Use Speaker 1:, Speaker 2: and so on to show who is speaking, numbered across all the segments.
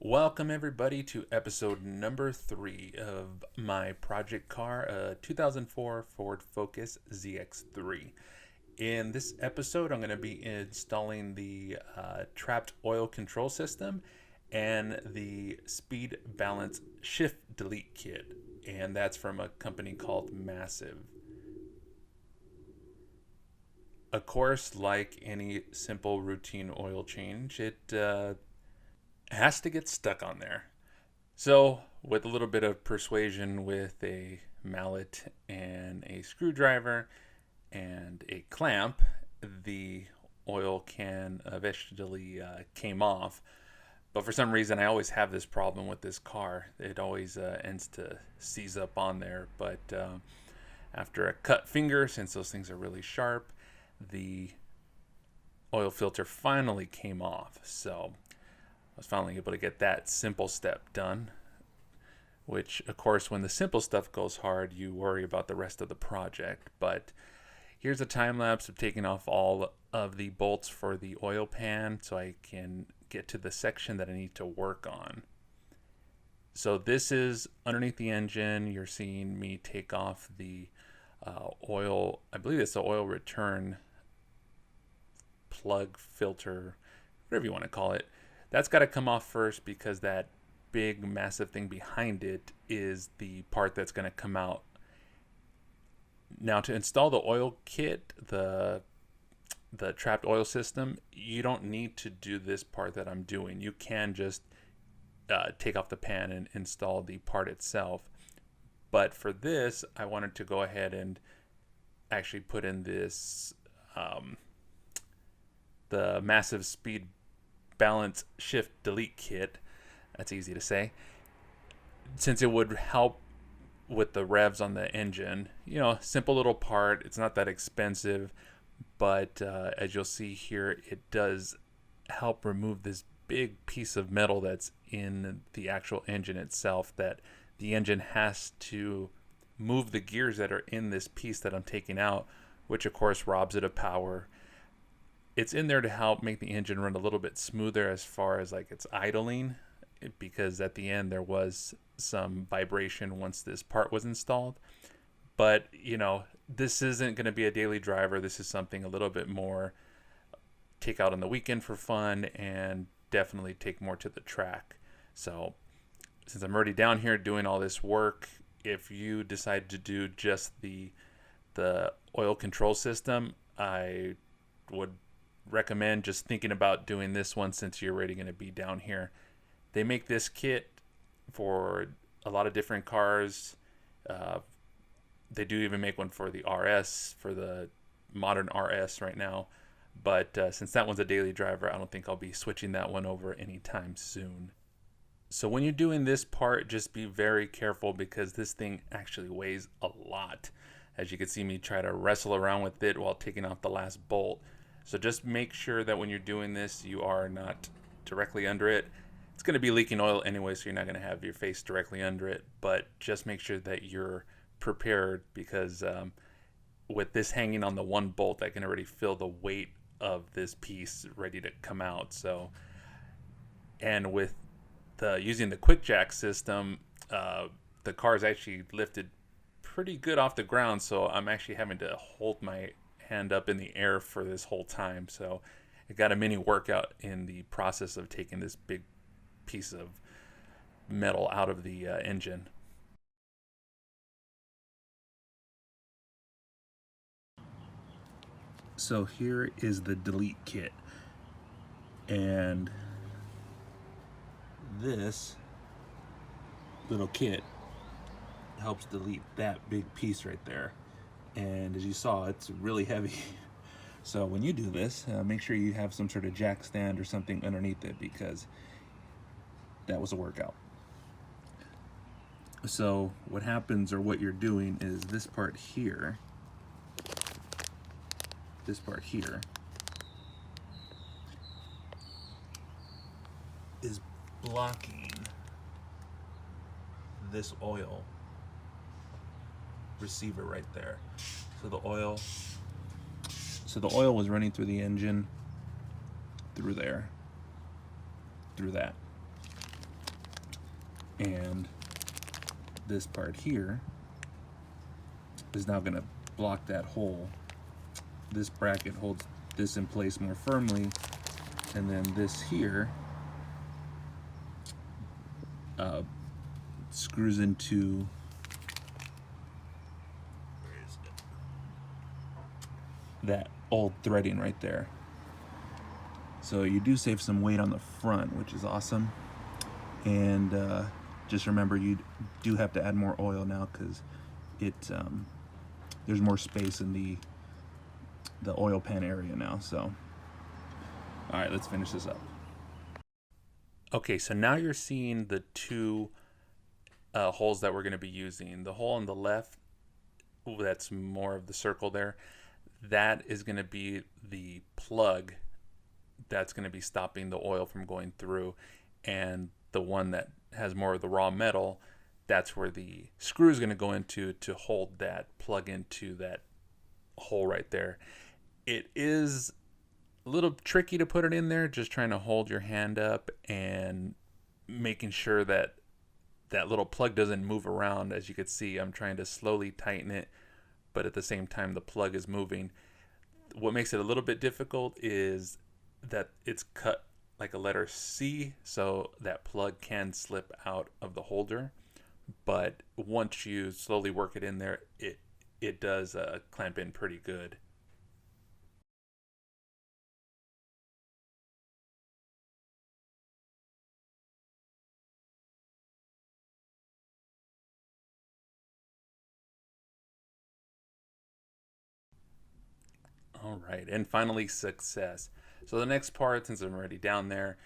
Speaker 1: Welcome everybody to episode number 3 of my project car, a 2004 Ford Focus ZX3. In this episode, I'm going to be installing the trapped oil control system and the speed balance shift delete kit, and that's from a company called Massive. Of course, like any simple routine oil change, it has to get stuck on there. So, with a little bit of persuasion with a mallet and a screwdriver and a clamp, the oil can eventually came off. But for some reason, I always have this problem with this car. It always ends to seize up on there. But after a cut finger, since those things are really sharp, the oil filter finally came off. So I was finally able to get that simple step done, which of course when the simple stuff goes hard, you worry about the rest of the project. But here's a time lapse of taking off all of the bolts for the oil pan so I can get to the section that I need to work on. So this is underneath the engine. You're seeing me take off the oil, I believe it's the oil return plug filter, whatever you want to call it. That's got to come off first because that big massive thing behind it is the part that's going to come out. Now to install the oil kit, the trapped oil system, you don't need to do this part that I'm doing. You can just take off the pan and install the part itself. But for this, I wanted to go ahead and actually put in this the massive speed balance shift delete kit. That's easy to say, since it would help with the revs on the engine. You know, simple little part. It's not that expensive, but as you'll see here, it does help remove this big piece of metal that's in the actual engine itself, that the engine has to move the gears that are in this piece that I'm taking out, which of course robs it of power. It's in there to help make the engine run a little bit smoother as far as like it's idling, because at the end there was some vibration once this part was installed. But you know, this isn't going to be a daily driver. This is something a little bit more take out on the weekend for fun, and definitely take more to the track. So since I'm already down here doing all this work, if you decide to do just the oil control system, I would recommend just thinking about doing this one since you're already going to be down here. They make this kit for a lot of different cars. They do even make one for the RS, for the modern RS right now. But since that one's a daily driver, I don't think I'll be switching that one over anytime soon. So when you're doing this part, just be very careful because this thing actually weighs a lot. As you can see me try to wrestle around with it while taking off the last bolt. So just make sure that when you're doing this, you are not directly under it. It's going to be leaking oil anyway, so you're not going to have your face directly under it. But just make sure that you're prepared, because with this hanging on the one bolt, I can already feel the weight of this piece ready to come out. So, and with using the quick jack system, the car is actually lifted pretty good off the ground, so I'm actually having to hold my hand up in the air for this whole time. So I got a mini workout in the process of taking this big piece of metal out of the engine. So here is the delete kit, and this little kit helps delete that big piece right there. And as you saw, it's really heavy. So when you do this, make sure you have some sort of jack stand or something underneath it, because that was a workout. So what happens, or what you're doing, is this part here is blocking this oil receiver right there. So the oil was running through the engine, through there, through that. And this part here is now going to block that hole. This bracket holds this in place more firmly, and then this here screws into that old threading right there. So you do save some weight on the front, which is awesome. And just remember, you do have to add more oil now because there's more space in the oil pan area now. So all right, let's finish this up. Okay, so now you're seeing the two holes that we're going to be using. The hole on the left, that's more of the circle there, that is going to be the plug that's going to be stopping the oil from going through. And the one that has more of the raw metal, that's where the screw is going to go into to hold that plug into that hole right there. It is a little tricky to put it in there, just trying to hold your hand up and making sure that that little plug doesn't move around. As you can see, I'm trying to slowly tighten it, but at the same time the plug is moving. What makes it a little bit difficult is that it's cut like a letter C, so that plug can slip out of the holder. But once you slowly work it in there, it does clamp in pretty good. All right, and finally success. So the next part, since I'm already down there,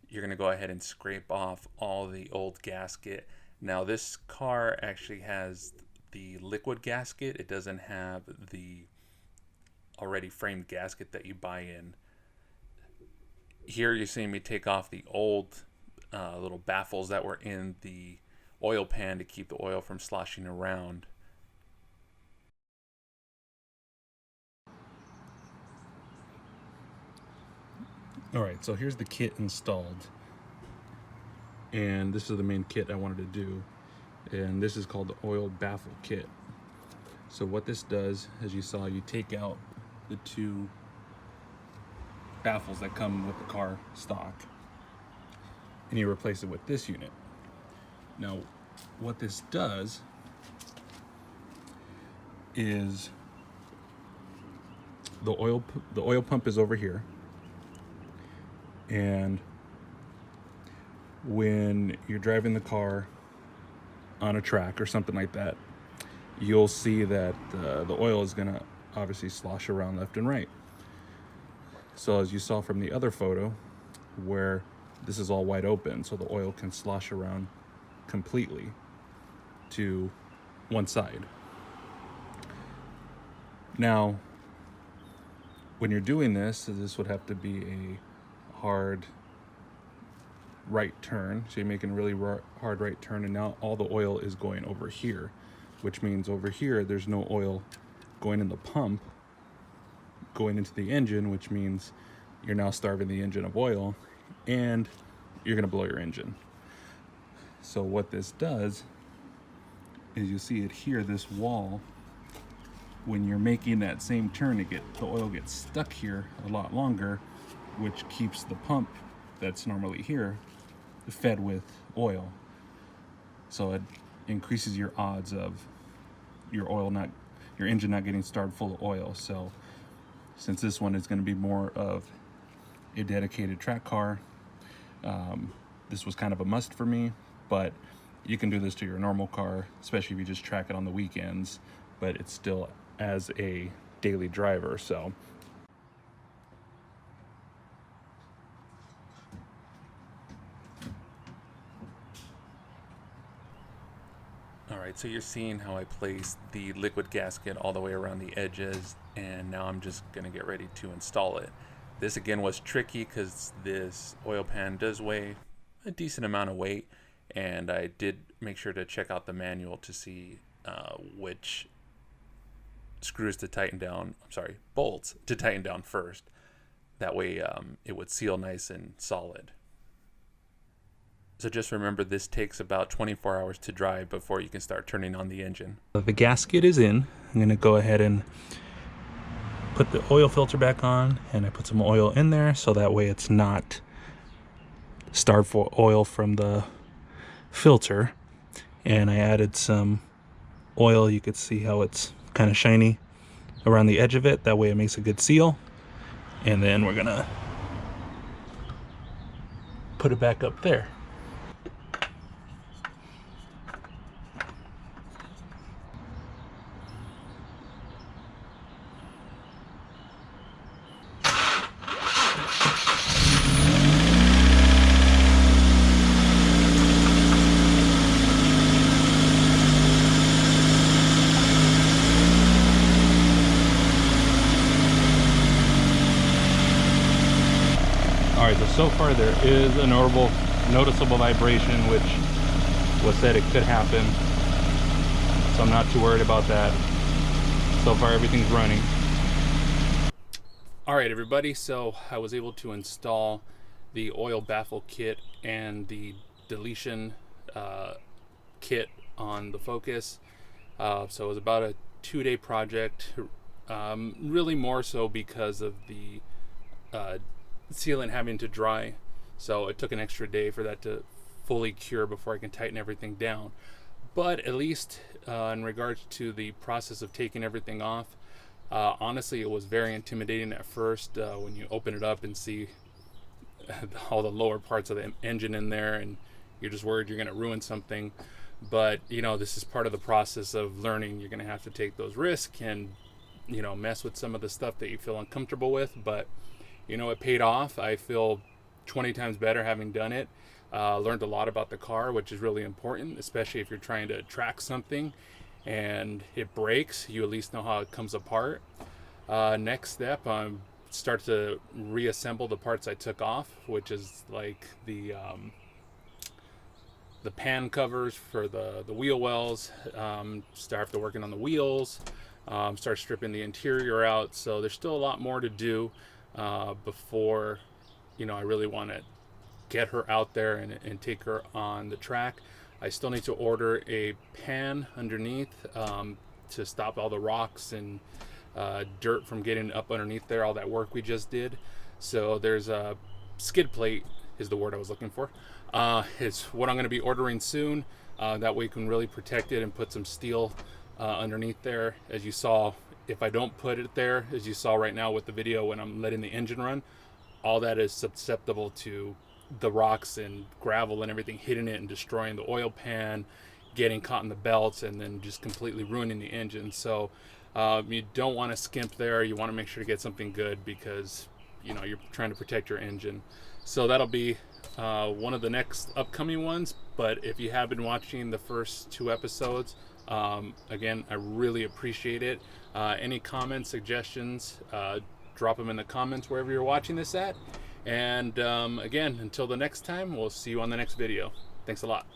Speaker 1: you're gonna go ahead and scrape off all the old gasket. Now this car actually has the liquid gasket. It doesn't have the already framed gasket that you buy in. Here you're seeing me take off the old little baffles that were in the oil pan to keep the oil from sloshing around. All right, so here's the kit installed, and this is the main kit I wanted to do, and this is called the oil baffle kit. So what this does, as you saw, you take out the two baffles that come with the car stock, and you replace it with this unit. Now, what this does is the oil pump is over here. And when you're driving the car on a track or something like that, you'll see that the oil is going to obviously slosh around left and right. So as you saw from the other photo, where this is all wide open, so the oil can slosh around completely to one side. Now, when you're doing this, this would have to be a hard right turn. So you're making a really hard right turn, and now all the oil is going over here, which means over here there's no oil going in the pump, going into the engine, which means you're now starving the engine of oil, and you're going to blow your engine. So what this does is, you see it here, this wall, when you're making that same turn, the oil gets stuck here a lot longer, which keeps the pump that's normally here fed with oil. So it increases your odds of your engine not getting starved full of oil. So since this one is going to be more of a dedicated track car, this was kind of a must for me. But you can do this to your normal car, especially if you just track it on the weekends, but it's still as a daily driver. So all right, so you're seeing how I place the liquid gasket all the way around the edges, and now I'm just going to get ready to install it. This again was tricky because this oil pan does weigh a decent amount of weight, and I did make sure to check out the manual to see which screws to tighten down, bolts to tighten down first. That way it would seal nice and solid. So just remember, this takes about 24 hours to dry before you can start turning on the engine.
Speaker 2: The gasket is in. I'm going to go ahead and put the oil filter back on, and I put some oil in there so that way it's not starved for oil from the filter. And I added some oil. You could see how it's kind of shiny around the edge of it. That way it makes a good seal. And then we're gonna put it back up there. Alright, so far there is a noticeable vibration, which was said it could happen. So I'm not too worried about that. So far everything's running.
Speaker 1: Alright everybody, so I was able to install the oil baffle kit and the deletion kit on the Focus. So it was about a 2-day project, really more so because of the sealant having to dry. So it took an extra day for that to fully cure before I can tighten everything down. But at least in regards to the process of taking everything off, honestly it was very intimidating at first when you open it up and see all the lower parts of the engine in there, and you're just worried you're going to ruin something. But you know, this is part of the process of learning. You're going to have to take those risks and, you know, mess with some of the stuff that you feel uncomfortable with. But you know, it paid off. I feel 20 times better having done it. Learned a lot about the car, which is really important, especially if you're trying to track something and it breaks, you at least know how it comes apart. Next step, start to reassemble the parts I took off, which is like the pan covers for the wheel wells. Start to working on the wheels, start stripping the interior out. So there's still a lot more to do before, you know, I really want to get her out there and take her on the track. I still need to order a pan underneath to stop all the rocks and dirt from getting up underneath there, all that work we just did. So there's a skid plate is the word I was looking for. It's what I'm going to be ordering soon. That way you can really protect it and put some steel underneath there. As you saw, if I don't put it there, as you saw right now with the video when I'm letting the engine run, all that is susceptible to the rocks and gravel and everything hitting it and destroying the oil pan, getting caught in the belts, and then just completely ruining the engine. So you don't want to skimp there. You want to make sure to get something good because, you know, you're trying to protect your engine. So that'll be one of the next upcoming ones. But if you have been watching the first 2 episodes, again, I really appreciate it. Any comments, suggestions, drop them in the comments wherever you're watching this at. And again, until the next time, we'll see you on the next video. Thanks a lot.